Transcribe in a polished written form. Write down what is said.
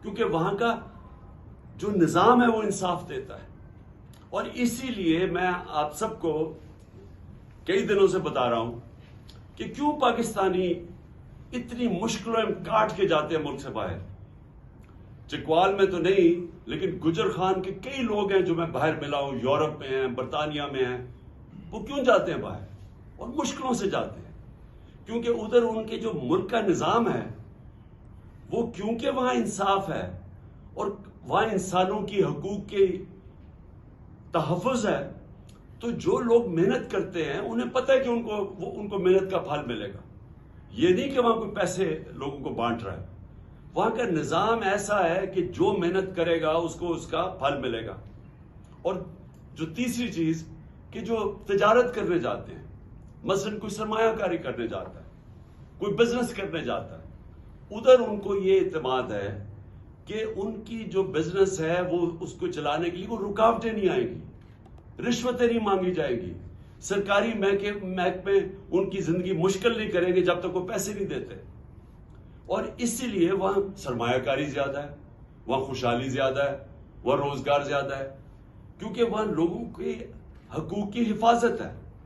کیونکہ وہاں کا جو نظام ہے وہ انصاف دیتا ہے. اور اسی لیے میں آپ سب کو کئی دنوں سے بتا رہا ہوں کہ کیوں پاکستانی اتنی مشکلوں میں کاٹ کے جاتے ہیں ملک سے باہر. چکوال میں تو نہیں، لیکن گجر خان کے کئی لوگ ہیں جو میں باہر ملا ہوں، یورپ میں ہیں، برطانیہ میں ہیں. وہ کیوں جاتے ہیں باہر؟ اور مشکلوں سے جاتے ہیں، کیونکہ ادھر ان کے جو ملک کا نظام ہے وہ کیونکہ وہاں انصاف ہے اور وہاں انسانوں کی حقوق کے تحفظ ہے، تو جو لوگ محنت کرتے ہیں انہیں پتہ ہے کہ ان کو محنت کا پھل ملے گا. یہ نہیں کہ وہاں کوئی پیسے لوگوں کو بانٹ رہا ہے. وہاں کا نظام ایسا ہے کہ جو محنت کرے گا اس کو اس کا پھل ملے گا. اور جو تیسری چیز کہ جو تجارت کرنے جاتے ہیں، مثلا کوئی سرمایہ کاری کرنے جاتا ہے، کوئی بزنس کرنے جاتا ہے، ادھر ان کو یہ اعتماد ہے کہ ان کی جو بزنس ہے وہ اس کو چلانے کے لیے کوئی رکاوٹیں نہیں آئیں گی، رشوتیں نہیں مانگی جائیں گی، سرکاری محکمے ان کی زندگی مشکل نہیں کریں گے جب تک وہ پیسے نہیں دیتے. اور اسی لیے وہاں سرمایہ کاری زیادہ ہے، وہاں خوشحالی زیادہ ہے، وہاں روزگار زیادہ ہے، کیونکہ وہاں لوگوں کے حقوق کی حفاظت ہے.